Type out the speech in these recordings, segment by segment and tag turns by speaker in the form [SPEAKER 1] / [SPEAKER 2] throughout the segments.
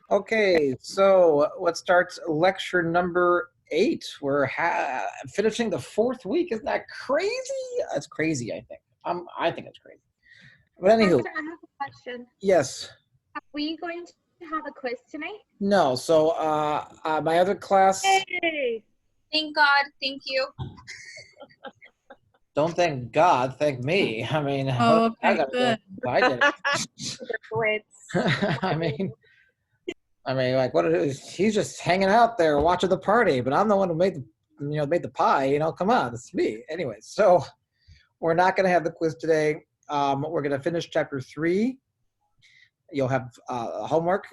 [SPEAKER 1] Okay, so let's start lecture number 8. We're finishing the 4th week. Isn't that crazy? That's crazy, I think. I think it's crazy. But anywho,
[SPEAKER 2] Professor, I have a question.
[SPEAKER 1] yes.
[SPEAKER 2] Are we going to have a quiz tonight?
[SPEAKER 1] No, so my other class,
[SPEAKER 3] Hey,
[SPEAKER 4] Thank God. Thank you.
[SPEAKER 1] don't thank God, thank me. I mean,
[SPEAKER 3] oh,
[SPEAKER 1] I
[SPEAKER 3] okay,
[SPEAKER 1] gotta do
[SPEAKER 3] good.
[SPEAKER 1] if I did
[SPEAKER 2] The quiz.
[SPEAKER 1] it. I mean, like, what is he's just hanging out there watching the party, but I'm the one who made the pie. Come on, it's me. Anyway, so we're not gonna have the quiz today. We're gonna finish chapter 3. You'll have homework.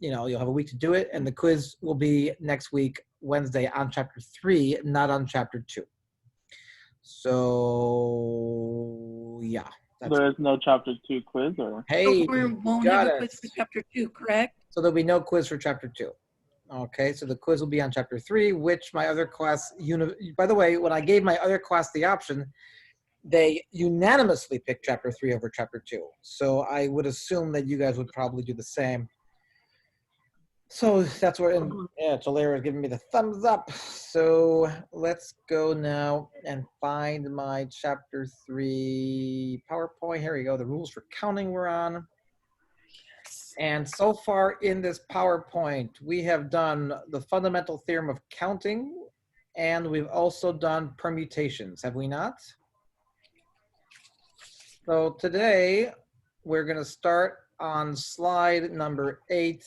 [SPEAKER 1] You'll have a week to do it, and the quiz will be next week, Wednesday, on chapter 3, not on chapter 2. So yeah.
[SPEAKER 5] There is no chapter 2 quiz, or?
[SPEAKER 1] Hey,
[SPEAKER 3] So we won't
[SPEAKER 1] got
[SPEAKER 3] have a
[SPEAKER 1] it.
[SPEAKER 3] quiz for chapter 2, correct?
[SPEAKER 1] So there'll be no quiz for chapter 2. Okay, so the quiz will be on chapter 3, which my other class, by the way, when I gave my other class the option, they unanimously picked chapter 3 over chapter 2. So I would assume that you guys would probably do the same. So that's where, so Lara is giving me the thumbs up. So let's go now and find my chapter 3 PowerPoint. Here we go. The rules for counting we're on. And so far in this PowerPoint, we have done the fundamental theorem of counting, and we've also done permutations, have we not? So today, we're going to start on slide number 8.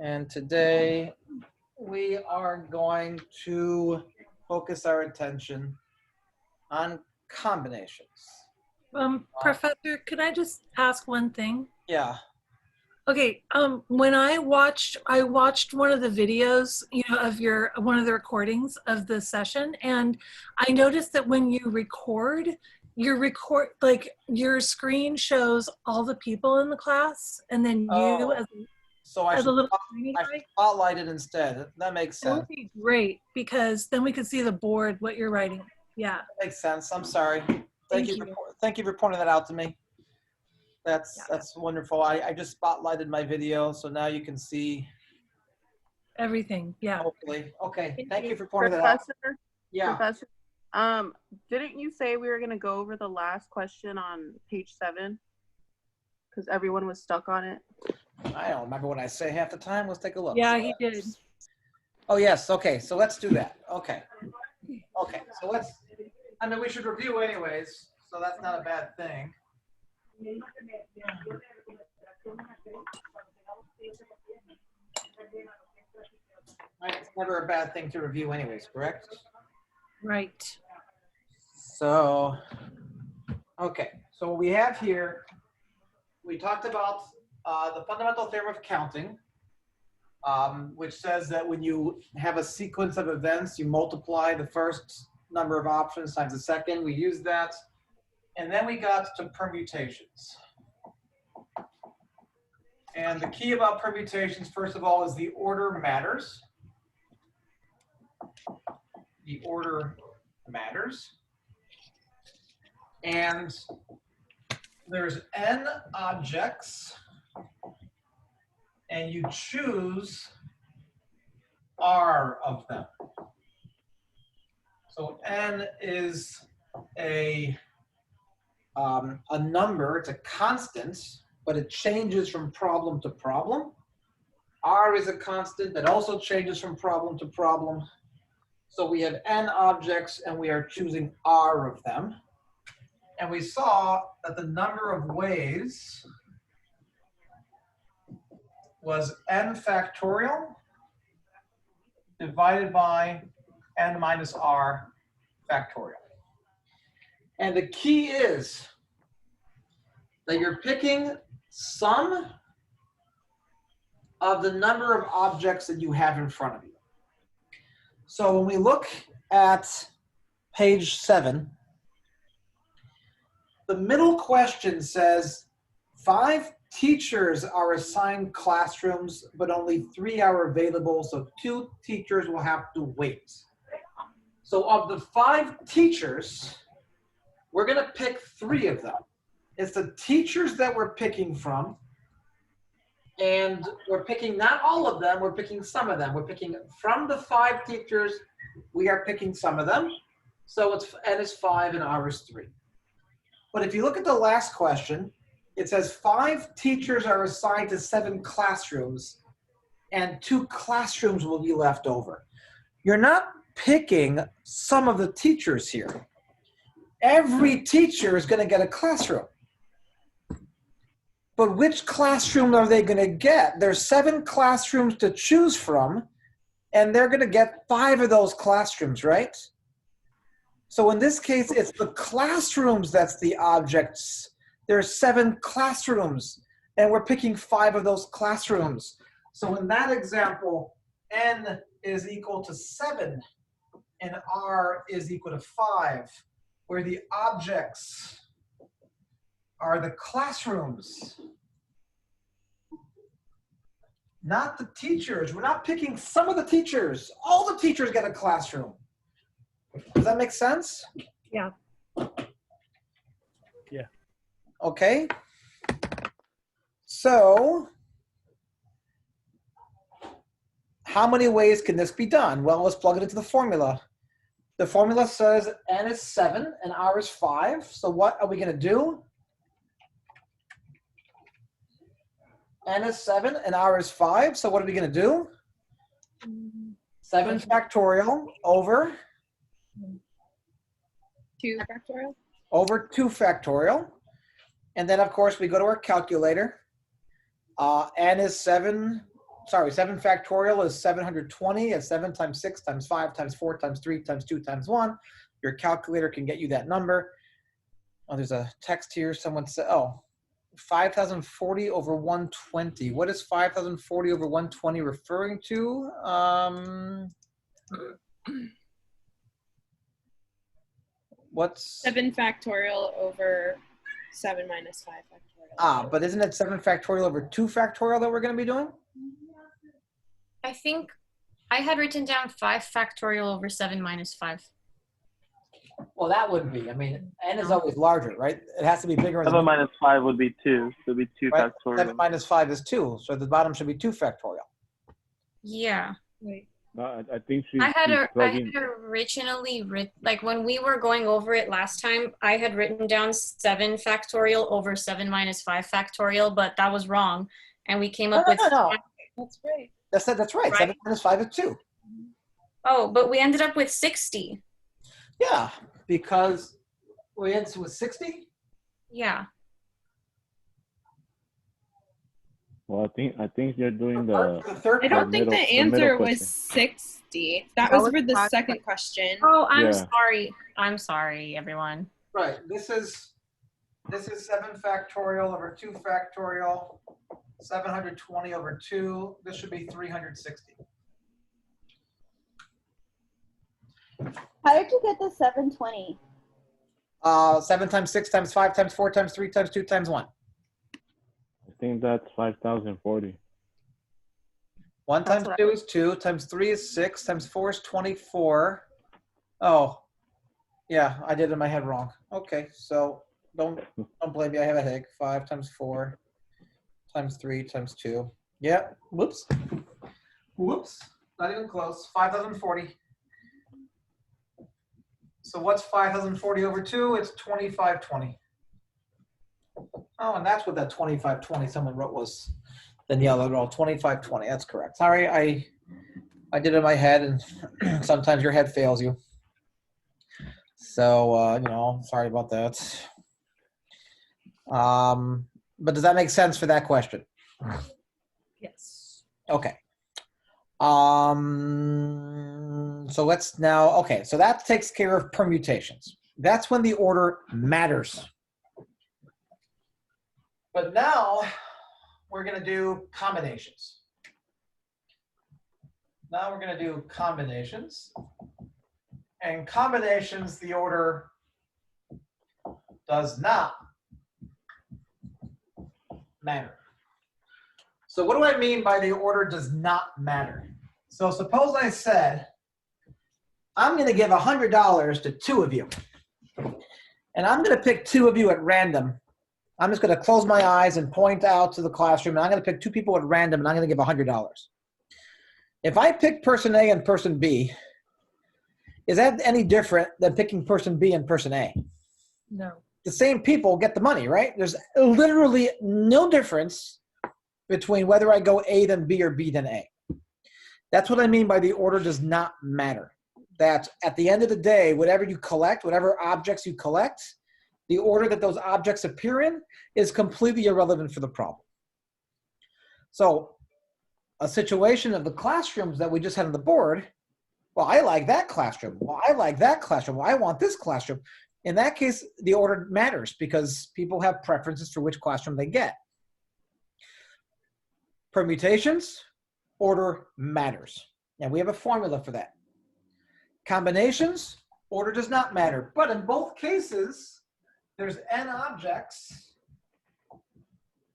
[SPEAKER 1] And today, we are going to focus our attention on combinations.
[SPEAKER 3] Professor, could I just ask one thing?
[SPEAKER 1] Yeah.
[SPEAKER 3] Okay, when I watched one of the videos, of one of the recordings of the session, and I noticed that when you record, like your screen shows all the people in the class, and then you as a little tiny guy.
[SPEAKER 1] Spotlight it instead. That makes
[SPEAKER 3] That
[SPEAKER 1] sense.
[SPEAKER 3] would be great, because then we could see the board, what you're writing. Yeah.
[SPEAKER 1] That makes sense. I'm sorry.
[SPEAKER 3] Thank
[SPEAKER 1] Thank you for pointing that out to me. That's wonderful. I just spotlighted my video, so now you can see
[SPEAKER 3] Everything. Yeah.
[SPEAKER 1] hopefully. Okay. Thank you for pointing that out.
[SPEAKER 6] Professor,
[SPEAKER 1] Yeah.
[SPEAKER 6] Professor, didn't you say we were gonna go over the last question on page 7? Because everyone was stuck on it.
[SPEAKER 1] I don't remember what I say half the time. Let's take a look.
[SPEAKER 3] Yeah, he did.
[SPEAKER 1] Oh yes. Okay. So let's do that. Okay. Okay. So we should review anyways. So that's not a bad thing. Right, it's never a bad thing to review anyways, correct?
[SPEAKER 3] Right.
[SPEAKER 1] So, okay. So what we have here, we talked about the fundamental theorem of counting, which says that when you have a sequence of events, you multiply the first number of options times the second. We use that. And then we got to permutations. And the key about permutations, first of all, is the order matters. The order matters. And there's n objects, and you choose r of them. So n is a number, it's a constant, but it changes from problem to problem. R is a constant that also changes from problem to problem. So we have n objects and we are choosing r of them. And we saw that the number of ways was n factorial divided by n minus r factorial. And the key is that you're picking sum of the number of objects that you have in front of you. So when we look at page 7, the middle question says 5 teachers are assigned classrooms, but only 3 are available, so 2 teachers will have to wait. So of the 5 teachers, we're going to pick 3 of them. It's the teachers that we're picking from And we're picking not all of them, we're picking some of them. We're picking from the 5 teachers, we are picking some of them. So it's N is 5 and R is 3. But if you look at the last question, it says 5 teachers are assigned to 7 classrooms and 2 classrooms will be left over. You're not picking some of the teachers here. Every teacher is going to get a classroom. But which classroom are they going to get? There's 7 classrooms to choose from, and they're going to get 5 of those classrooms, right? So in this case, it's the classrooms that's the objects. There's 7 classrooms, and we're picking 5 of those classrooms. So in that example, N is equal to 7, and R is equal to 5, where the objects are the classrooms, not the teachers. We're not picking some of the teachers. All the teachers get a classroom. Does that make sense?
[SPEAKER 3] Yeah.
[SPEAKER 7] Yeah.
[SPEAKER 1] Okay. So, how many ways can this be done? Well, let's plug it into the formula. The formula says N is 7 and R is 5. So what are we going to do? N is 7 and R is 5. So what are we going to do? 7 factorial over
[SPEAKER 4] 2 factorial.
[SPEAKER 1] over 2 factorial. And then, of course, we go to our calculator. N is 7 factorial is 720. It's 7 times 6 times 5 times 4 times 3 times 2 times 1. Your calculator can get you that number. Oh, there's a text here. Someone said, oh, 5,040 over 120. What is 5,040 over 120 referring to? What's
[SPEAKER 8] 7 factorial over 7 minus 5 factorial.
[SPEAKER 1] but isn't it 7 factorial over 2 factorial that we're going to be doing?
[SPEAKER 9] I think I had written down 5 factorial over 7 minus 5.
[SPEAKER 1] Well, that wouldn't be. I mean, N is always larger, right? It has to be bigger.
[SPEAKER 5] 7 minus 5 would be 2. So it would be 2
[SPEAKER 1] right?
[SPEAKER 5] factorial.
[SPEAKER 1] 7 minus 5 is 2. So the bottom should be 2 factorial.
[SPEAKER 9] Yeah.
[SPEAKER 7] I think she's
[SPEAKER 9] I had
[SPEAKER 7] plugging.
[SPEAKER 9] originally written, like when we were going over it last time, I had written down 7 factorial over 7 minus 5 factorial, but that was wrong. And we came up with.
[SPEAKER 1] No.
[SPEAKER 8] That's right.
[SPEAKER 1] That's right. 7 minus 5 is 2.
[SPEAKER 9] Oh, but we ended up with 60.
[SPEAKER 1] Yeah, because we ended with 60.
[SPEAKER 9] Yeah.
[SPEAKER 7] Well, I think you're doing the.
[SPEAKER 1] The third
[SPEAKER 8] I don't think the
[SPEAKER 7] middle
[SPEAKER 8] answer
[SPEAKER 7] question.
[SPEAKER 8] was 60. That
[SPEAKER 6] That
[SPEAKER 8] was
[SPEAKER 6] was
[SPEAKER 8] for the
[SPEAKER 6] last
[SPEAKER 8] second question.
[SPEAKER 9] Oh, I'm
[SPEAKER 7] Yeah.
[SPEAKER 9] sorry. I'm sorry, everyone.
[SPEAKER 1] Right. This is 7 factorial over 2 factorial. 720 over 2. This should be 360.
[SPEAKER 10] How did you get the 720?
[SPEAKER 1] 7 times 6 times 5 times 4 times 3 times 2 times 1.
[SPEAKER 7] I think that's 5,040.
[SPEAKER 1] 1
[SPEAKER 6] That's
[SPEAKER 1] times
[SPEAKER 6] what
[SPEAKER 1] 2 is 2, times 3 is 6, times 4 is 24. Oh, yeah, I did it in my head wrong. Okay, so don't blame me. I have a headache. 5 times 4 times 3 times 2. Yeah, whoops. Whoops, not even close. 5,040. So what's 5,040 over 2? It's 2,520. Oh, and that's what that 2,520 someone wrote was. Daniela wrote 2,520. That's correct. Sorry, I did it in my head, and sometimes your head fails you. So, sorry about that. But does that make sense for that question?
[SPEAKER 3] Yes.
[SPEAKER 1] Okay. So let's now, okay, so that takes care of permutations. That's when the order matters. But now we're going to do combinations. Now we're going to do combinations. And combinations, the order does not matter. So what do I mean by the order does not matter? So suppose I said, I'm going to give $100 to 2 of you. And I'm going to pick 2 of you at random. I'm just going to close my eyes and point out to the classroom, and I'm going to pick two people at random, and I'm going to give $100. If I pick person A and person B, is that any different than picking person B and person A?
[SPEAKER 3] No.
[SPEAKER 1] The same people get the money, right? There's literally no difference between whether I go A then B or B then A. That's what I mean by the order does not matter. That at the end of the day, whatever you collect, whatever objects you collect, the order that those objects appear in is completely irrelevant for the problem. So a situation of the classrooms that we just had on the board, well, I like that classroom. Well, I like that classroom. Well, I want this classroom. In that case, the order matters because people have preferences for which classroom they get. Permutations, order matters. And we have a formula for that. Combinations, order does not matter. But in both cases, there's n objects,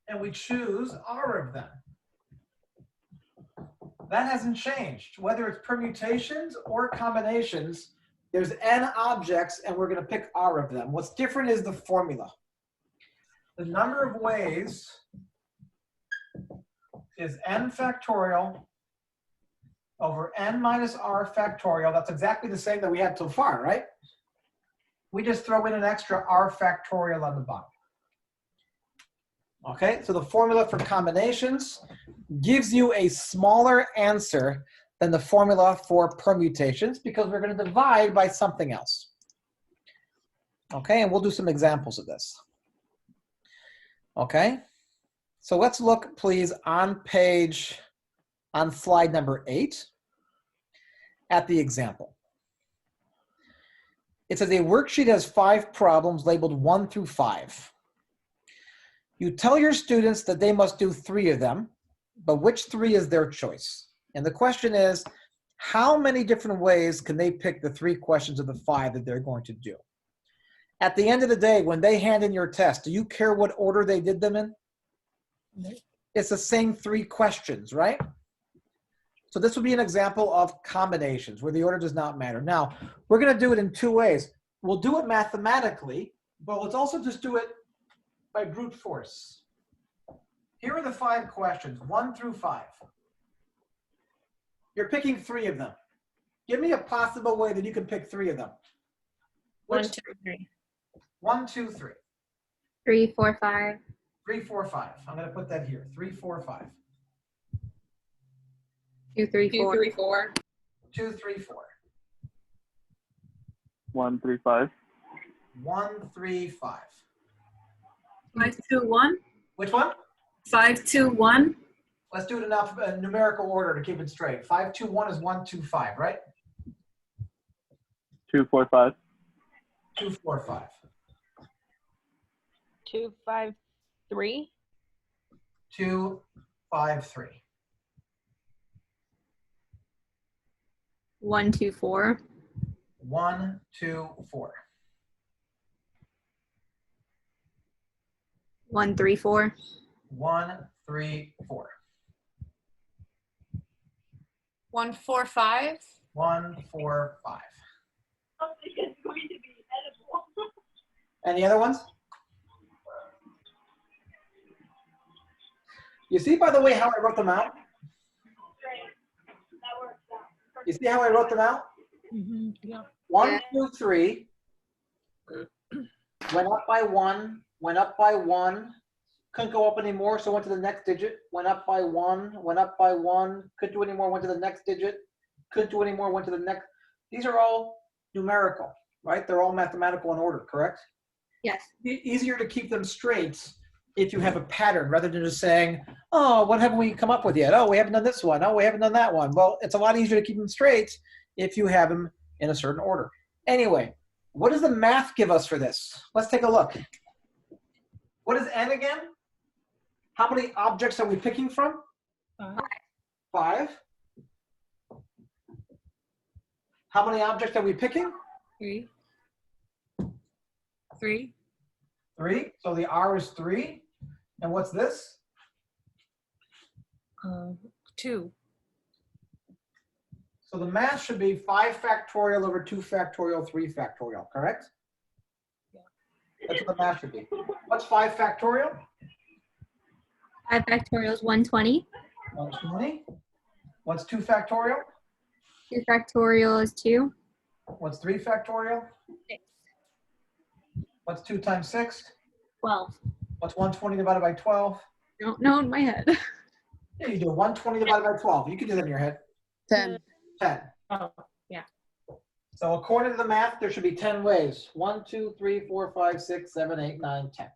[SPEAKER 1] and we choose r of them. That hasn't changed. Whether it's permutations or combinations, there's n objects, and we're going to pick r of them. What's different is the formula. The number of ways is n factorial over n minus r factorial. That's exactly the same that we had so far, right? We just throw in an extra r factorial on the bottom. Okay, so the formula for combinations gives you a smaller answer than the formula for permutations because we're going to divide by something else. Okay, and we'll do some examples of this. Okay, so let's look, please, on slide number 8 at the example. It says a worksheet has 5 problems labeled 1 through 5. You tell your students that they must do 3 of them, but which 3 is their choice? And the question is, how many different ways can they pick the 3 questions of the 5 that they're going to do? At the end of the day, when they hand in your test, do you care what order they did them in? It's the same 3 questions, right? So this would be an example of combinations where the order does not matter. Now, we're going to do it in 2 ways. We'll do it mathematically, but let's also just do it by brute force. Here are the 5 questions, 1 through 5. You're picking 3 of them. Give me a possible way that you can pick 3 of them.
[SPEAKER 9] 1,
[SPEAKER 1] Which
[SPEAKER 9] 2, 3.
[SPEAKER 1] 1, 2, 3.
[SPEAKER 2] 3, 4, 5.
[SPEAKER 1] 3, 4, 5. I'm going to put that here. 3, 4, 5.
[SPEAKER 2] 2, 3, 4.
[SPEAKER 8] 2, 3, 4.
[SPEAKER 1] 2, 3, 4.
[SPEAKER 5] 1, 3, 5.
[SPEAKER 1] 1, 3, 5.
[SPEAKER 3] 5, 2, 1.
[SPEAKER 1] Which one?
[SPEAKER 3] 5, 2, 1.
[SPEAKER 1] Let's do it in numerical order to keep it straight. 5, 2, 1 is 1, 2, 5, right?
[SPEAKER 5] 2, 4, 5.
[SPEAKER 1] 2, 4, 5.
[SPEAKER 8] 2, 5, 3.
[SPEAKER 1] 2, 5, 3.
[SPEAKER 2] 1, 2, 4.
[SPEAKER 1] 1, 2, 4.
[SPEAKER 2] 1, 3, 4.
[SPEAKER 1] 1, 3, 4.
[SPEAKER 4] 1, 4, 5.
[SPEAKER 1] 1, 4, 5. Any other ones? You see, by the way, how I wrote them out? You see how I wrote them out?
[SPEAKER 3] Yeah.
[SPEAKER 1] 1, 2, 3. Went up by 1. Went up by 1. Couldn't go up anymore, so went to the next digit. Went up by 1. Went up by 1. Couldn't do any more. Went to the next digit. Couldn't do any more. Went to the next. These are all numerical, right? They're all mathematical in order, correct?
[SPEAKER 2] Yes.
[SPEAKER 1] Easier to keep them straight if you have a pattern rather than just saying, oh, what haven't we come up with yet? Oh, we haven't done this one. Oh, we haven't done that one. Well, it's a lot easier to keep them straight if you have them in a certain order. Anyway, what does the math give us for this? Let's take a look. What is n again? How many objects are we picking from? 5. How many objects are we picking?
[SPEAKER 3] 3. 3.
[SPEAKER 1] 3. So the R is 3. And what's this?
[SPEAKER 3] 2.
[SPEAKER 1] So the math should be 5 factorial over 2 factorial, 3 factorial, correct?
[SPEAKER 3] Yeah.
[SPEAKER 1] That's what the math should be. What's 5 factorial?
[SPEAKER 2] 5 factorial is 120.
[SPEAKER 1] 120. What's 2 factorial?
[SPEAKER 2] 2 factorial is 2.
[SPEAKER 1] What's 3 factorial?
[SPEAKER 2] 6.
[SPEAKER 1] What's 2 times 6?
[SPEAKER 2] 12.
[SPEAKER 1] What's 120 divided by 12?
[SPEAKER 2] Don't know in my head.
[SPEAKER 1] Yeah, you do 120 divided by 12. You can do that in your head.
[SPEAKER 6] 10.
[SPEAKER 1] 10.
[SPEAKER 9] Oh, yeah.
[SPEAKER 1] So according to the math, there should be 10 ways. 1, 2, 3, 4, 5, 6, 7, 8, 9, 10.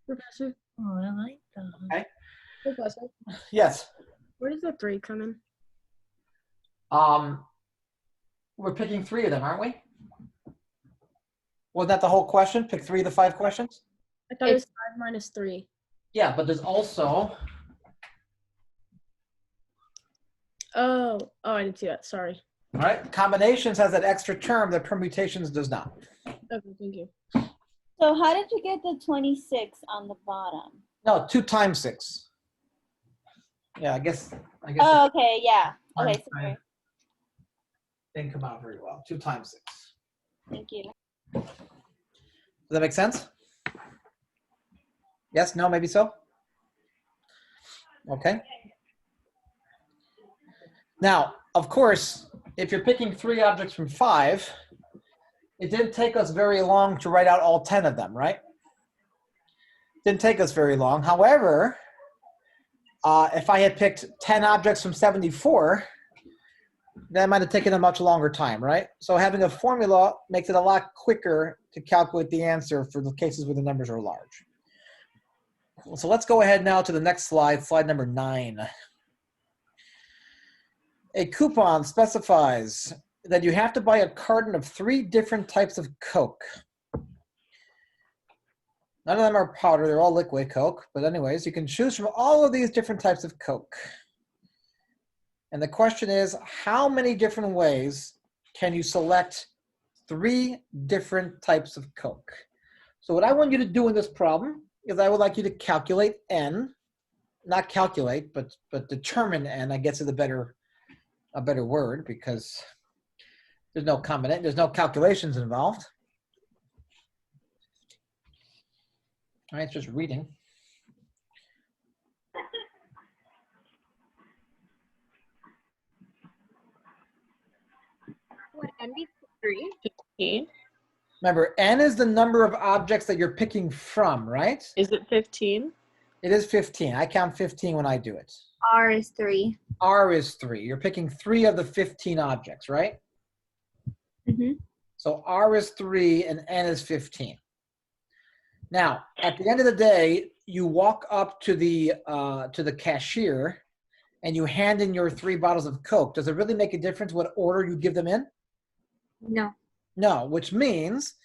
[SPEAKER 8] Professor,
[SPEAKER 3] Oh, I like that.
[SPEAKER 1] Okay.
[SPEAKER 8] Professor,
[SPEAKER 1] Yes.
[SPEAKER 8] where does the 3 come in?
[SPEAKER 1] We're picking 3 of them, aren't we? Wasn't that the whole question? Pick 3 of the 5 questions?
[SPEAKER 8] I thought it was 5 minus 3.
[SPEAKER 1] Yeah, but there's also,
[SPEAKER 8] Oh, I didn't see that. Sorry.
[SPEAKER 1] all right, combinations has that extra term that permutations does not.
[SPEAKER 8] Okay, thank you.
[SPEAKER 10] So how did you get the 26 on the bottom?
[SPEAKER 1] No, 2 times 6. Yeah, I guess.
[SPEAKER 10] Oh, okay, yeah. Okay,
[SPEAKER 1] Times
[SPEAKER 10] sorry.
[SPEAKER 1] didn't come out very well. 2 times 6.
[SPEAKER 10] Thank you.
[SPEAKER 1] Does that make sense? Yes, no, maybe so? Okay. Now, of course, if you're picking 3 objects from 5, it didn't take us very long to write out all 10 of them, right? Didn't take us very long. However, if I had picked 10 objects from 74, that might have taken a much longer time, right? So having a formula makes it a lot quicker to calculate the answer for the cases where the numbers are large. So let's go ahead now to the next slide, slide number 9. A coupon specifies that you have to buy a carton of 3 different types of Coke. None of them are powder, they're all liquid Coke. But anyways, you can choose from all of these different types of Coke. And the question is, how many different ways can you select 3 different types of Coke? So what I want you to do in this problem is I would like you to calculate N, not calculate, but determine N. I guess is a better word because there's no combination, there's no calculations involved. All right, it's just reading.
[SPEAKER 2] Would N be 3?
[SPEAKER 8] 15.
[SPEAKER 1] Remember, N is the number of objects that you're picking from, right?
[SPEAKER 8] Is it 15?
[SPEAKER 1] It is 15. I count 15 when I do it.
[SPEAKER 2] R is 3.
[SPEAKER 1] R is 3. You're picking 3 of the 15 objects, right?
[SPEAKER 2] Mm-hmm.
[SPEAKER 1] So R is 3 and N is 15. Now, at the end of the day, you walk up to the cashier and you hand in your 3 bottles of Coke. Does it really make a difference what order you give them in?
[SPEAKER 2] No.
[SPEAKER 1] No, which means,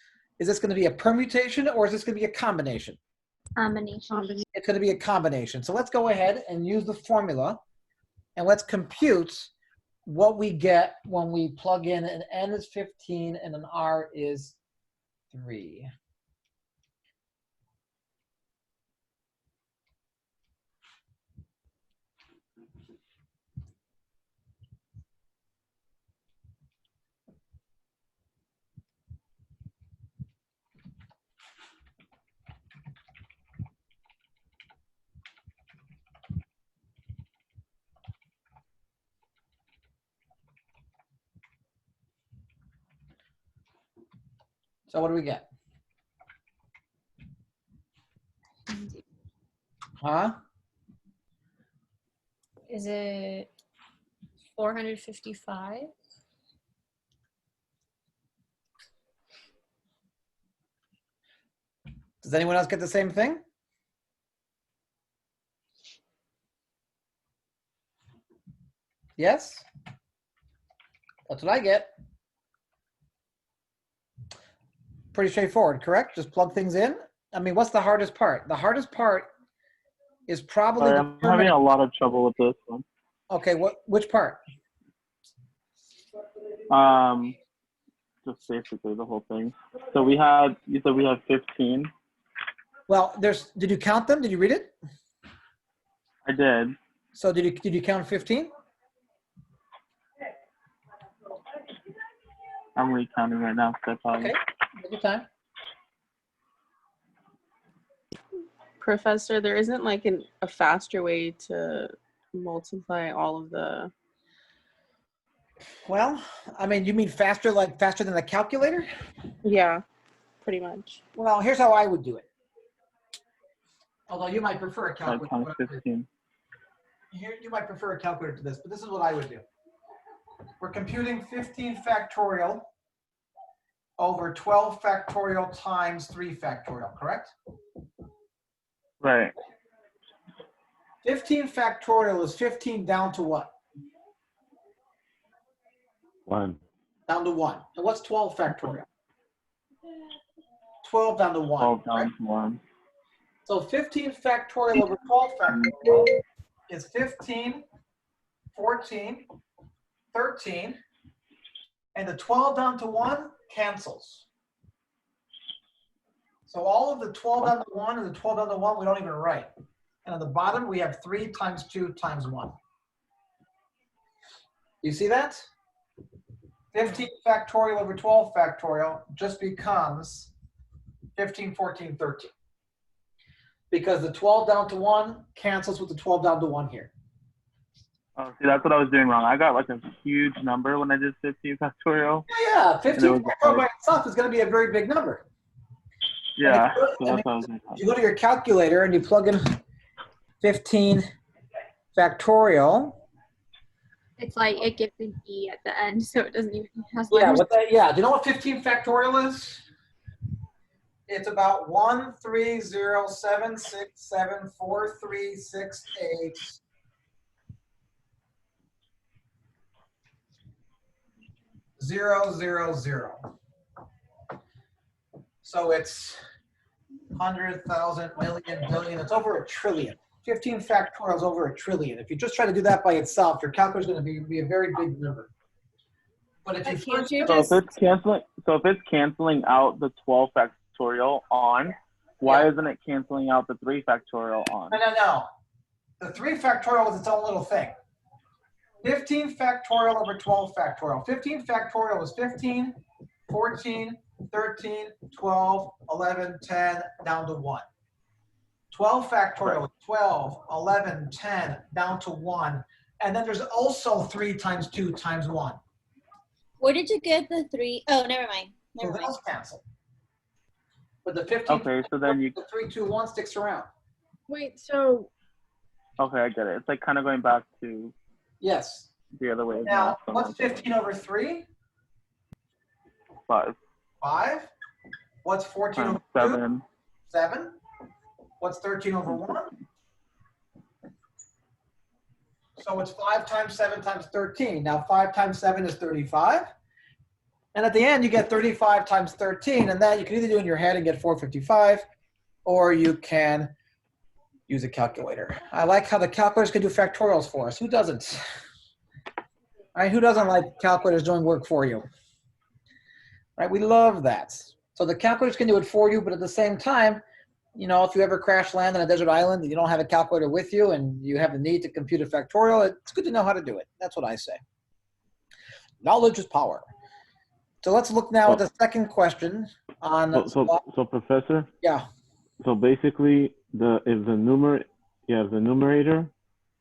[SPEAKER 1] is this going to be a permutation or is this going to be a combination?
[SPEAKER 2] Combination.
[SPEAKER 1] It's going to be a combination. So let's go ahead and use the formula and let's compute what we get when we plug in an N is 15 and an R is 3. So what do we get? Huh?
[SPEAKER 9] Is it 455?
[SPEAKER 1] Does anyone else get the same thing? Yes? That's what I get. Pretty straightforward, correct? Just plug things in. I mean, what's the hardest part? The hardest part is probably
[SPEAKER 5] Sorry, I'm having a lot of trouble with this one.
[SPEAKER 1] Okay, which part?
[SPEAKER 5] Just basically the whole thing. So you said we have 15.
[SPEAKER 1] Well, did you count them? Did you read it?
[SPEAKER 5] I did.
[SPEAKER 1] So did you count 15?
[SPEAKER 5] I'm recounting right now. So
[SPEAKER 1] Okay, take your time.
[SPEAKER 6] Professor, there isn't like a faster way to multiply all of the.
[SPEAKER 1] Well, I mean, you mean faster, like faster than a calculator?
[SPEAKER 6] Yeah, pretty much.
[SPEAKER 1] Well, here's how I would do it. Although you might prefer a
[SPEAKER 5] 5
[SPEAKER 1] calculator.
[SPEAKER 5] times 15.
[SPEAKER 1] Here, you might prefer a calculator to this, but this is what I would do. We're computing 15 factorial over 12 factorial times 3 factorial, correct?
[SPEAKER 5] Right.
[SPEAKER 1] 15 factorial is 15 down to what?
[SPEAKER 7] 1.
[SPEAKER 1] Down to 1. And what's 12 factorial? 12 down to 1.
[SPEAKER 5] 12
[SPEAKER 1] right?
[SPEAKER 5] down to 1.
[SPEAKER 1] So 15 factorial over 12 factorial is 15, 14, 13, and the 12 down to 1 cancels. So all of the 12 down to 1 and the 12 down to 1 we don't even write. And at the bottom we have 3 times 2 times 1. You see that? 15 factorial over 12 factorial just becomes 15, 14, 13. Because the 12 down to 1 cancels with the 12 down to 1 here.
[SPEAKER 5] Oh, see, that's what I was doing wrong. I got like a huge number when I did 15 factorial.
[SPEAKER 1] Yeah, 15
[SPEAKER 5] was
[SPEAKER 1] factorial by itself is going to be a very big number.
[SPEAKER 5] Yeah,
[SPEAKER 1] So
[SPEAKER 5] so that's what I was doing.
[SPEAKER 1] if you go to your calculator and you plug in 15 factorial.
[SPEAKER 2] It's like it gives an E at the end, so it doesn't even have
[SPEAKER 1] Yeah,
[SPEAKER 2] letters.
[SPEAKER 1] do you know what 15 factorial is? It's about 1, 3, 0, 7, 6, 7, 4, 3, 6, 8. Zero, zero, zero. So it's 100,000, million, billion. It's over 1 trillion. 15 factorial is over 1 trillion. If you just try to do that by itself, your calculator is going to be a very big number. But if you first,
[SPEAKER 5] So if it's canceling out the 12 factorial on, why isn't it canceling out the 3 factorial on?
[SPEAKER 1] no. The 3 factorial is its own little thing. 15 factorial over 12 factorial. 15 factorial is 15, 14, 13, 12, 11, 10, down to 1. 12 factorial is 12, 11, 10, down to 1. And then there's also 3 times 2 times 1.
[SPEAKER 10] Where did you get the 3? Oh, never mind.
[SPEAKER 1] So
[SPEAKER 10] Never mind.
[SPEAKER 1] those cancel. But the 15,
[SPEAKER 5] Okay, so then you,
[SPEAKER 1] the 3, 2, 1 sticks around.
[SPEAKER 8] Wait, so
[SPEAKER 5] okay, I get it. It's like kind of going back to
[SPEAKER 1] Yes.
[SPEAKER 5] the other way.
[SPEAKER 1] Now, what's 15 over 3?
[SPEAKER 5] 5
[SPEAKER 1] 5. What's 14
[SPEAKER 5] times
[SPEAKER 1] over 2?
[SPEAKER 5] 7.
[SPEAKER 1] 7. What's 13 over 1? So it's 5 times 7 times 13. Now 5 times 7 is 35. And at the end you get 35 times 13, and that you can either do in your head and get 455, or you can use a calculator. I like how the calculators can do factorials for us. Who doesn't? All right, who doesn't like calculators doing work for you? All right, we love that. So the calculators can do it for you, but at the same time, you know, if you ever crash land on a desert island and you don't have a calculator with you and you have the need to compute a factorial, it's good to know how to do it. That's what I say. Knowledge is power. So let's look now at the second question on.
[SPEAKER 7] So Professor?
[SPEAKER 1] Yeah.
[SPEAKER 7] So basically, if the numerator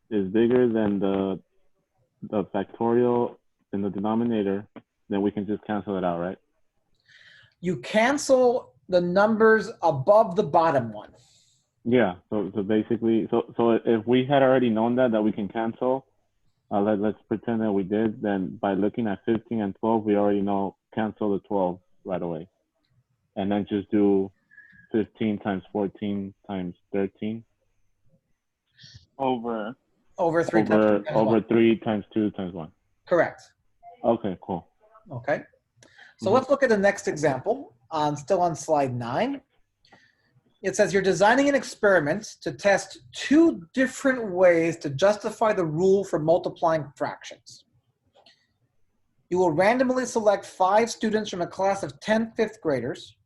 [SPEAKER 7] is bigger than the factorial in the denominator, then we can just cancel it out, right?
[SPEAKER 1] You cancel the numbers above the bottom one.
[SPEAKER 7] Yeah. So basically, so if we had already known that we can cancel, let's pretend that we did. Then by looking at 15 and 12, we already know cancel the 12 right away, and then just do 15 times 14 times 13
[SPEAKER 5] over
[SPEAKER 1] 3 times 2 times 1.
[SPEAKER 7] 3 times 2 times 1.
[SPEAKER 1] Correct.
[SPEAKER 7] Okay, cool.
[SPEAKER 1] Okay. So let's look at the next example, still on slide 9. It says you're designing an experiment to test 2 different ways to justify the rule for multiplying fractions. You will randomly select 5 students from a class of 10 fifth graders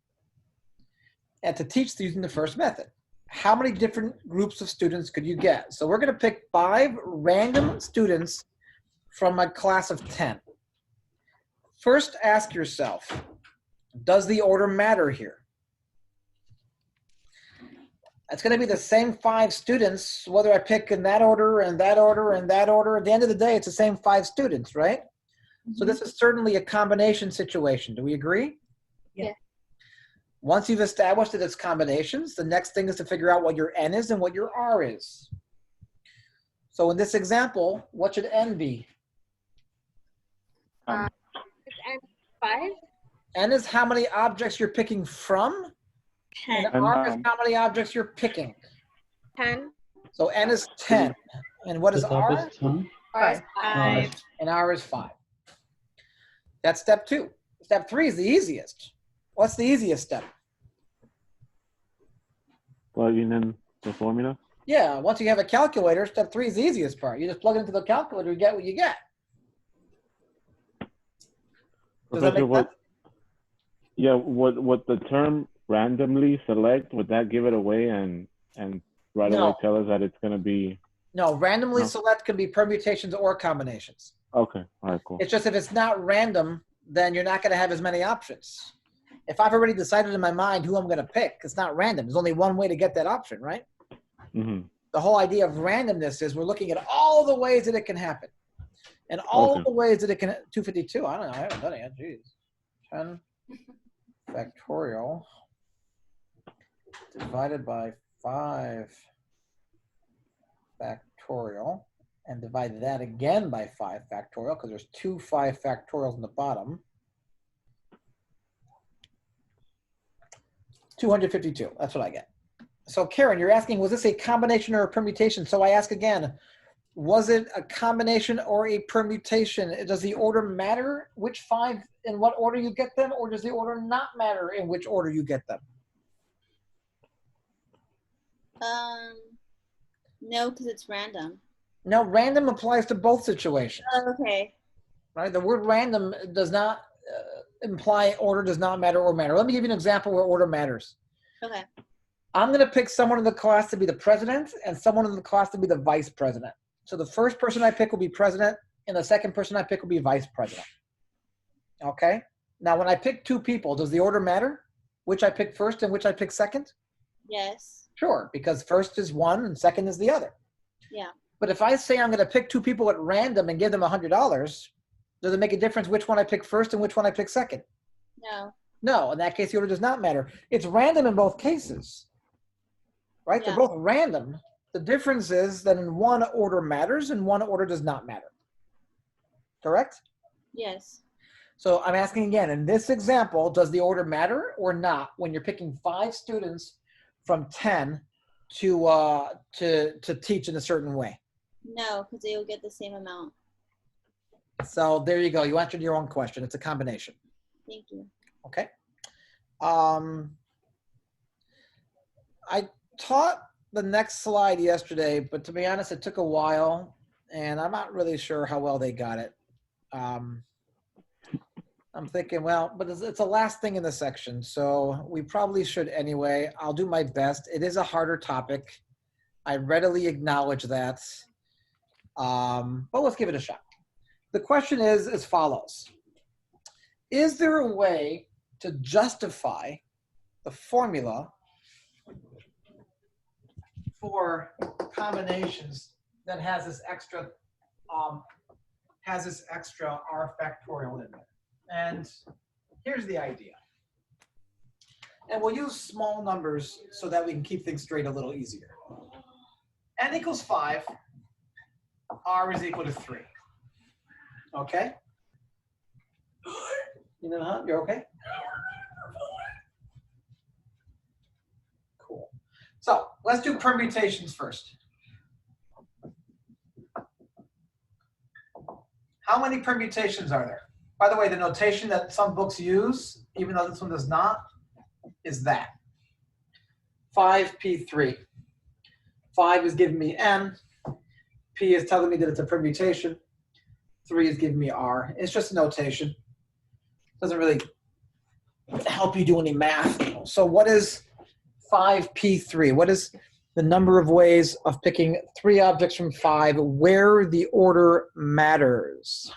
[SPEAKER 1] and to teach using the first method. How many different groups of students could you get? So we're going to pick 5 random students from a class of 10. First, ask yourself, does the order matter here? It's going to be the same 5 students, whether I pick in that order and that order and that order. At the end of the day, it's the same 5 students, right? So this is certainly a combination situation. Do we agree?
[SPEAKER 3] Yeah.
[SPEAKER 1] Once you've established that it's combinations, the next thing is to figure out what your N is and what your R is. So in this example, what should N be?
[SPEAKER 2] Is N 5?
[SPEAKER 1] N is how many objects you're picking from,
[SPEAKER 8] 10.
[SPEAKER 1] and R is how many objects you're picking.
[SPEAKER 2] 10.
[SPEAKER 1] So N is 10. And what is R?
[SPEAKER 2] 5.
[SPEAKER 8] 5.
[SPEAKER 1] And R is 5. That's step 2. Step 3 is the easiest. What's the easiest step?
[SPEAKER 7] Plugging in the formula.
[SPEAKER 1] Yeah, once you have a calculator, step 3 is the easiest part. You just plug it into the calculator, you get what you get. Does that
[SPEAKER 7] Professor,
[SPEAKER 1] make sense?
[SPEAKER 7] yeah, would the term randomly select, would that give it away and right
[SPEAKER 1] No.
[SPEAKER 7] away tell us that it's going to be?
[SPEAKER 1] No, randomly
[SPEAKER 7] No.
[SPEAKER 1] select can be permutations or combinations.
[SPEAKER 7] Okay, all right, cool.
[SPEAKER 1] It's just if it's not random, then you're not going to have as many options. If I've already decided in my mind who I'm going to pick, it's not random. There's only one way to get that option, right?
[SPEAKER 7] Mm-hmm.
[SPEAKER 1] The whole idea of randomness is we're looking at all the ways that it can happen. And all
[SPEAKER 7] Okay.
[SPEAKER 1] the ways that it can, 252, I don't know, I haven't done it yet, geez. 10 factorial divided by 5 factorial, and divide that again by 5 factorial, because there's 2 5 factorials in the bottom. 252, that's what I get. So Karen, you're asking, was this a combination or a permutation? So I ask again, was it a combination or a permutation? Does the order matter which 5, in what order you get them, or does the order not matter in which order you get them?
[SPEAKER 10] No, because it's random.
[SPEAKER 1] No, random applies to both situations,
[SPEAKER 10] Oh, okay.
[SPEAKER 1] right? The word random does not imply order does not matter or matter. Let me give you an example where order matters.
[SPEAKER 10] Okay.
[SPEAKER 1] I'm going to pick someone in the class to be the president and someone in the class to be the vice president. So the first person I pick will be president, and the second person I pick will be vice president. Okay? Now, when I pick 2 people, does the order matter? Which I pick first and which I pick second?
[SPEAKER 10] Yes.
[SPEAKER 1] Sure, because first is one and second is the other.
[SPEAKER 10] Yeah.
[SPEAKER 1] But if I say I'm going to pick 2 people at random and give them $100, does it make a difference which one I pick first and which one I pick second?
[SPEAKER 10] No.
[SPEAKER 1] No, in that case, the order does not matter. It's random in both cases, right?
[SPEAKER 10] Yeah.
[SPEAKER 1] They're both random. The difference is that in one order matters and one order does not matter. Correct?
[SPEAKER 10] Yes.
[SPEAKER 1] So I'm asking again, in this example, does the order matter or not when you're picking 5 students from 10 to teach in a certain way?
[SPEAKER 10] No, because they will get the same amount.
[SPEAKER 1] So there you go. You answered your own question. It's a combination.
[SPEAKER 10] Thank you.
[SPEAKER 1] Okay. I taught the next slide yesterday, but to be honest, it took a while, and I'm not really sure how well they got it. I'm thinking, well, but it's the last thing in the section, so we probably should anyway. I'll do my best. It is a harder topic. I readily acknowledge that, but let's give it a shot. The question is as follows. Is there a way to justify the formula for combinations that has this extra R factorial in it? And here's the idea. And we'll use small numbers so that we can keep things straight a little easier. N equals 5, R is equal to 3. Okay? You know, huh? You're okay? Cool. So let's do permutations first. How many permutations are there? By the way, the notation that some books use, even though this one does not, is that. 5p3. 5 is giving me n. P is telling me that it's a permutation. 3 is giving me r. It's just a notation. Doesn't really help you do any math. So what is 5p3? What is the number of ways of picking 3 objects from 5 where the order matters?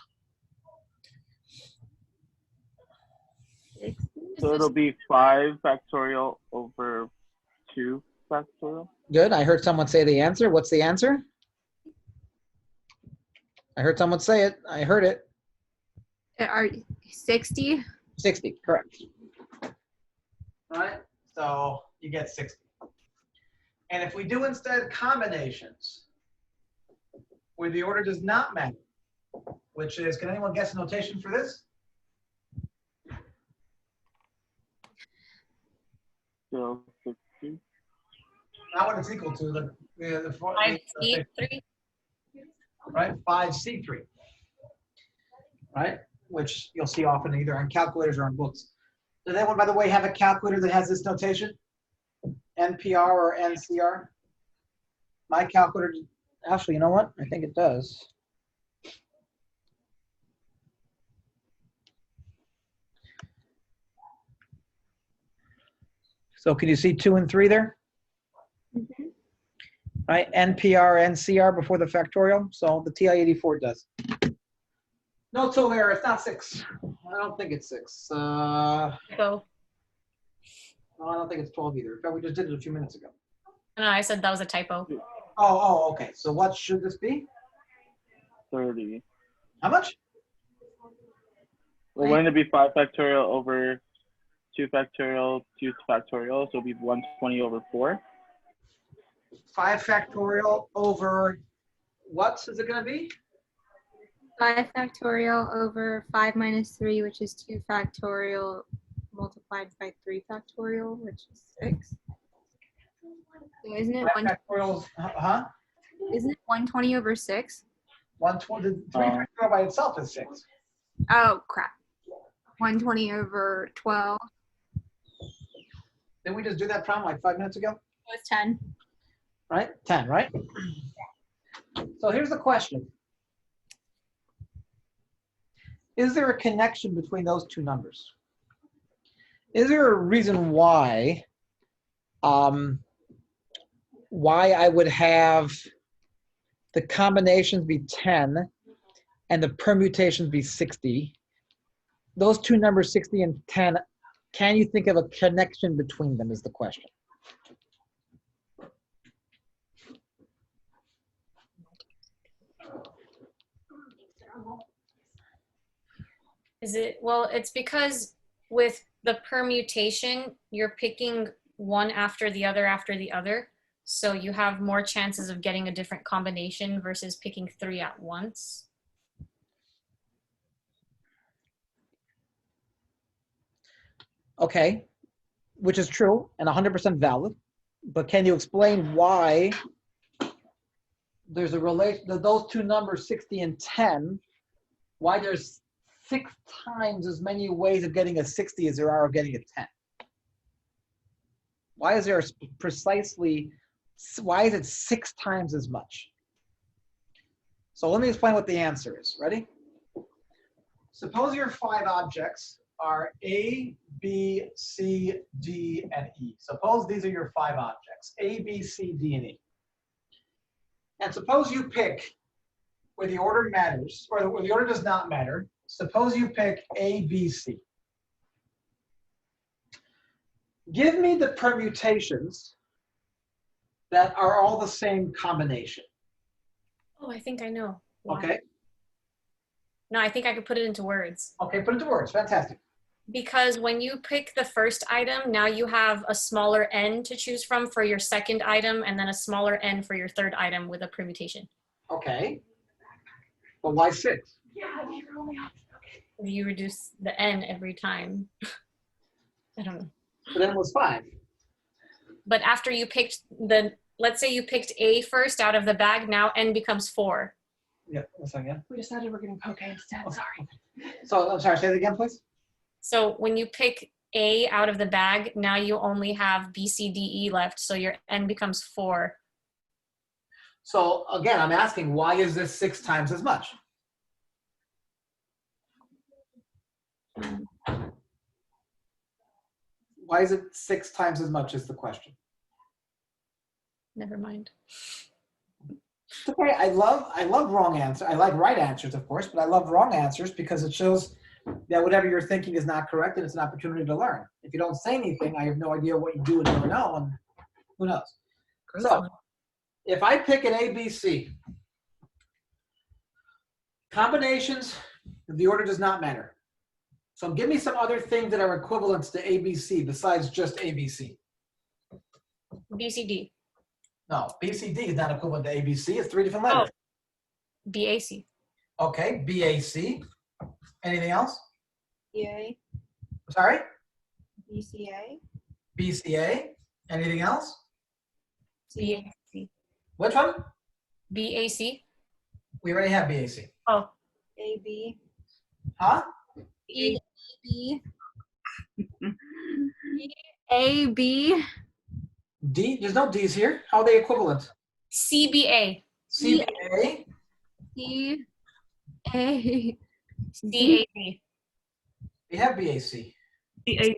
[SPEAKER 5] So it'll be 5 factorial over 2 factorial.
[SPEAKER 1] Good. I heard someone say the answer. What's the answer? I heard someone say it. I heard it.
[SPEAKER 2] Are 60?
[SPEAKER 1] 60, correct. All right, so you get 60. And if we do instead combinations, where the order does not matter, which is, can anyone guess a notation for this?
[SPEAKER 5] So 60.
[SPEAKER 1] Not what it's equal to, the
[SPEAKER 9] 5C3.
[SPEAKER 1] right? 5C3, right? Which you'll see often either on calculators or on books. Does anyone, by the way, have a calculator that has this notation? NPR or NCR? My calculator, actually, you know what? I think it does. So can you see 2 and 3 there?
[SPEAKER 2] Mm-hmm.
[SPEAKER 1] Right, NPR, NCR before the factorial. So the TI-84 does. No total error, it's not 6. I don't think it's 6.
[SPEAKER 9] Go.
[SPEAKER 1] No, I don't think it's 12 either. In fact, we just did it a few minutes ago.
[SPEAKER 9] No, I said that was a typo.
[SPEAKER 1] Oh, okay. So what should this be?
[SPEAKER 5] 30.
[SPEAKER 1] How much?
[SPEAKER 5] Well, wouldn't it be 5 factorial over 2 factorial, 2 factorial? So it'll be 120 over 4.
[SPEAKER 1] 5 factorial over what is it going to be?
[SPEAKER 2] 5 factorial over 5 minus 3, which is 2 factorial multiplied by 3 factorial, which is 6. So isn't it
[SPEAKER 1] 5 factorial, huh?
[SPEAKER 2] Isn't it 120 over 6?
[SPEAKER 1] 120, 3 factorial by itself is 6.
[SPEAKER 2] Oh crap. 120 over 12.
[SPEAKER 1] Didn't we just do that problem like 5 minutes ago?
[SPEAKER 2] It was 10.
[SPEAKER 1] Right? 10, right? So here's the question. Is there a connection between those two numbers? Is there a reason why I would have the combinations be 10 and the permutations be 60? Those two numbers, 60 and 10, can you think of a connection between them is the question.
[SPEAKER 9] Is it, well, it's because with the permutation, you're picking one after the other. So you have more chances of getting a different combination versus picking 3 at once.
[SPEAKER 1] Okay, which is true and 100% valid, but can you explain why there's a relation, those two numbers, 60 and 10, why there's 6 times as many ways of getting a 60 as there are of getting a 10? Why is there why is it 6 times as much? So let me explain what the answer is. Ready? Suppose your 5 objects are A, B, C, D, and E. Suppose these are your 5 objects, A, B, C, D, and E. And suppose you pick, where the order matters, or where the order does not matter, suppose you pick A, B, C. Give me the permutations that are all the same combination.
[SPEAKER 9] Oh, I think I know. Why.
[SPEAKER 1] Okay.
[SPEAKER 9] No, I think I could put it into words.
[SPEAKER 1] Okay, put it into words. Fantastic.
[SPEAKER 9] Because when you pick the first item, now you have a smaller n to choose from for your second item, and then a smaller n for your third item with a permutation.
[SPEAKER 1] Okay. But why 6?
[SPEAKER 9] You reduce the n every time. I don't know.
[SPEAKER 1] But then it was 5.
[SPEAKER 9] But after you picked let's say you picked A first out of the bag, now n becomes 4.
[SPEAKER 1] Yeah, what's that again?
[SPEAKER 8] We decided we're getting poke instead. Sorry.
[SPEAKER 1] So, I'm sorry, say it again, please.
[SPEAKER 9] So when you pick A out of the bag, now you only have B, C, D, E left, so your n becomes 4.
[SPEAKER 1] So again, I'm asking, why is this 6 times as much? Why is it 6 times as much is the question.
[SPEAKER 9] Never mind.
[SPEAKER 1] It's okay, I love wrong answers. I like right answers, of course, but I love wrong answers because it shows that whatever you're thinking is not correct and it's an opportunity to learn. If you don't say anything, I have no idea what you do and never know, and who knows.
[SPEAKER 3] Gross
[SPEAKER 1] So,
[SPEAKER 3] one.
[SPEAKER 1] if I pick an ABC, combinations, the order does not matter. So give me some other things that are equivalents to ABC besides just ABC.
[SPEAKER 9] BCD.
[SPEAKER 1] No, BCD is not equivalent to ABC. It's 3 different letters.
[SPEAKER 9] BAC.
[SPEAKER 1] Okay, BAC. Anything else?
[SPEAKER 10] BA,
[SPEAKER 1] Sorry?
[SPEAKER 10] BCA,
[SPEAKER 1] BCA. Anything else?
[SPEAKER 9] BAC.
[SPEAKER 1] Which one?
[SPEAKER 9] BAC.
[SPEAKER 1] We already have BAC.
[SPEAKER 9] Oh,
[SPEAKER 10] AB,
[SPEAKER 1] Huh?
[SPEAKER 10] AB, AB,
[SPEAKER 1] D. There's no D's here. How are they equivalent?
[SPEAKER 9] CBA.
[SPEAKER 1] CBA.
[SPEAKER 10] C, A,
[SPEAKER 9] CAB.
[SPEAKER 1] We have BAC.
[SPEAKER 8] CAB.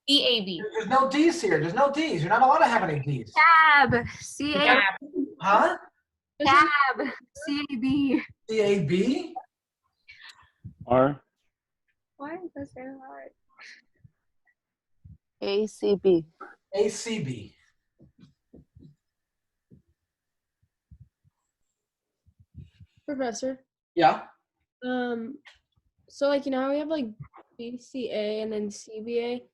[SPEAKER 9] EAB.
[SPEAKER 1] There's no D's here. There's no D's. You're not allowed to have any D's.
[SPEAKER 10] CAB, CA,
[SPEAKER 1] Huh?
[SPEAKER 10] CAB, CAB.
[SPEAKER 1] CAB?
[SPEAKER 7] R.
[SPEAKER 2] Why is this so hard?
[SPEAKER 10] ACB.
[SPEAKER 1] ACB.
[SPEAKER 11] Professor,
[SPEAKER 1] Yeah.
[SPEAKER 11] so like you know how we have like BCA and then CBA?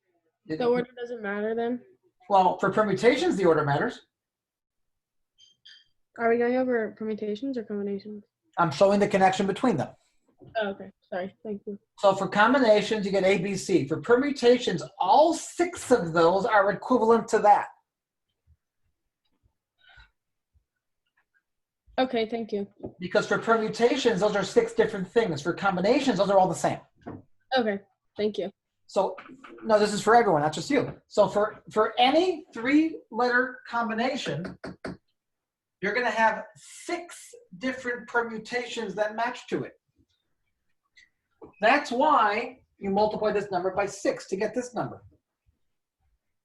[SPEAKER 11] The order doesn't matter then?
[SPEAKER 1] Well, for permutations, the order matters.
[SPEAKER 11] Are we going over permutations or combinations?
[SPEAKER 1] I'm showing the connection between them.
[SPEAKER 11] Oh, okay. Sorry. Thank you.
[SPEAKER 1] So for combinations, you get ABC. For permutations, all 6 of those are equivalent to that.
[SPEAKER 11] Okay, thank you.
[SPEAKER 1] Because for permutations, those are 6 different things. For combinations, those are all the same.
[SPEAKER 11] Okay, thank you.
[SPEAKER 1] So, no, this is for everyone, not just you. So for any 3-letter combination, you're going to have 6 different permutations that match to it. That's why you multiply this number by 6 to get this number.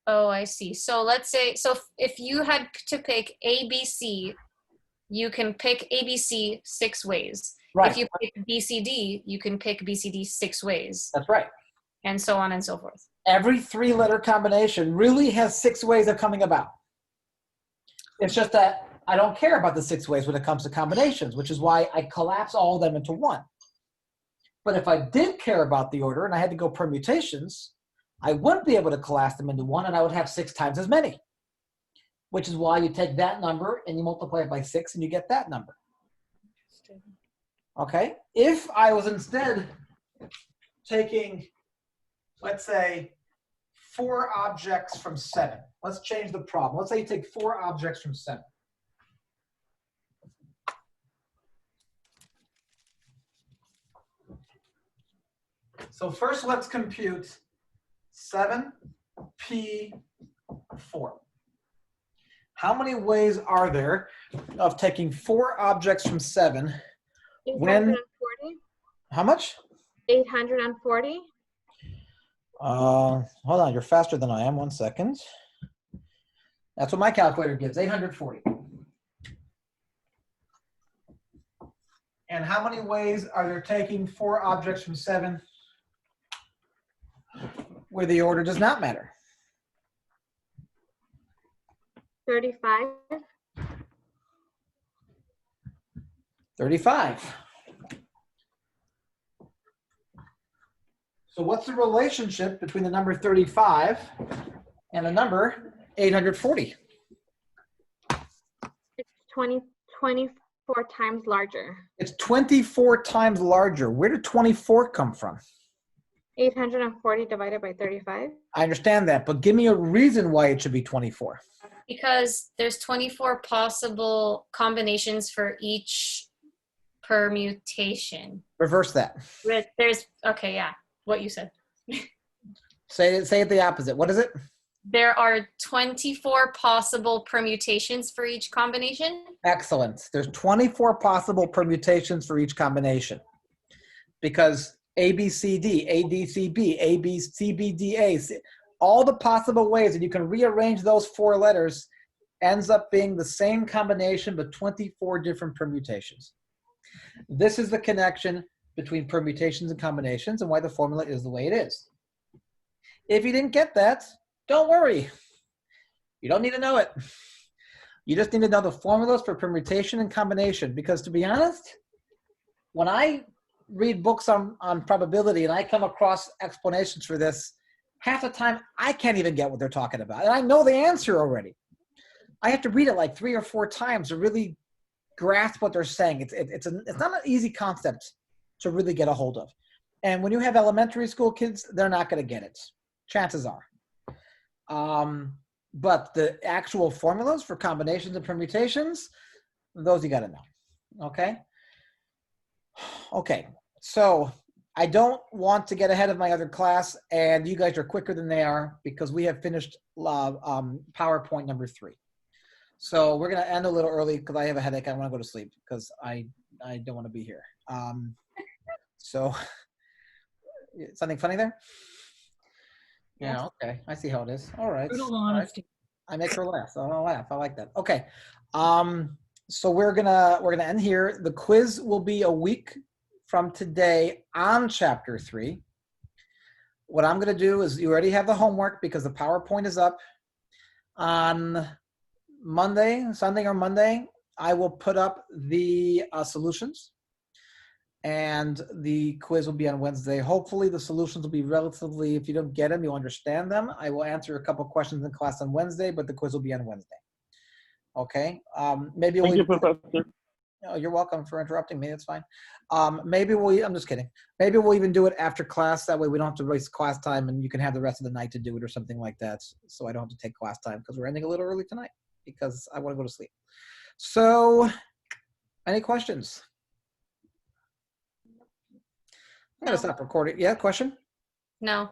[SPEAKER 9] Oh, I see. So let's say, so if you had to pick ABC, you can pick ABC 6 ways.
[SPEAKER 1] Right.
[SPEAKER 9] If you pick BCD, you can pick BCD 6 ways.
[SPEAKER 1] That's right.
[SPEAKER 9] And so on and so forth.
[SPEAKER 1] Every 3-letter combination really has 6 ways of coming about. It's just that I don't care about the 6 ways when it comes to combinations, which is why I collapse all of them into one. But if I did care about the order and I had to go permutations, I wouldn't be able to collapse them into one and I would have 6 times as many. Which is why you take that number and you multiply it by 6 and you get that number. Okay? If I was instead taking, let's say, 4 objects from 7. Let's change the problem. Let's say you take 4 objects from 7. So first let's compute 7p4. How many ways are there of taking 4 objects from 7 when,
[SPEAKER 2] 840?
[SPEAKER 1] how much?
[SPEAKER 2] 840?
[SPEAKER 1] Hold on, you're faster than I am, 1 second. That's what my calculator gives, 840. And how many ways are there taking 4 objects from 7 where the order does not matter?
[SPEAKER 2] 35?
[SPEAKER 1] 35. So what's the relationship between the number 35 and the number 840?
[SPEAKER 2] It's 24 times larger.
[SPEAKER 1] It's 24 times larger. Where did 24 come from?
[SPEAKER 2] 840 divided by 35?
[SPEAKER 1] I understand that, but give me a reason why it should be 24.
[SPEAKER 9] Because there's 24 possible combinations for each permutation.
[SPEAKER 1] Reverse that.
[SPEAKER 9] There's, okay, yeah, what you said.
[SPEAKER 1] Say it the opposite. What is it?
[SPEAKER 9] There are 24 possible permutations for each combination.
[SPEAKER 1] Excellent. There's 24 possible permutations for each combination. Because ABCD, ADCB, ABCBDA, all the possible ways that you can rearrange those 4 letters ends up being the same combination but 24 different permutations. This is the connection between permutations and combinations and why the formula is the way it is. If you didn't get that, don't worry. You don't need to know it. You just need to know the formulas for permutation and combination, because to be honest, when I read books on probability and I come across explanations for this, half the time I can't even get what they're talking about. And I know the answer already. I have to read it like 3 or 4 times to really grasp what they're saying. It's not an easy concept to really get a hold of. And when you have elementary school kids, they're not going to get it. Chances are. But the actual formulas for combinations and permutations, those you got to know. Okay? Okay. So I don't want to get ahead of my other class, and you guys are quicker than they are because we have finished PowerPoint number 3. So we're going to end a little early because I have a headache. I want to go to sleep because I don't want to be here. So something funny there? Yeah, okay. I see how it is. All right.
[SPEAKER 3] Brutal
[SPEAKER 1] All right.
[SPEAKER 3] honesty.
[SPEAKER 1] I make her laugh. So I'll laugh. I like that. Okay. So we're gonna end here. The quiz will be a week from today on chapter 3. What I'm gonna do is, you already have the homework because the PowerPoint is up. On Sunday or Monday, I will put up the solutions, and the quiz will be on Wednesday. Hopefully the solutions will be relatively, if you don't get them, you'll understand them. I will answer a couple questions in class on Wednesday, but the quiz will be on Wednesday. Okay. Maybe
[SPEAKER 5] Thank you, Professor.
[SPEAKER 1] Oh, you're welcome for interrupting me. That's fine. I'm just kidding. Maybe we'll even do it after class. That way we don't have to waste class time and you can have the rest of the night to do it or something like that. So I don't have to take class time because we're ending a little early tonight because I want to go to sleep. So any questions? I'm going to stop recording. Yeah, question?
[SPEAKER 9] No.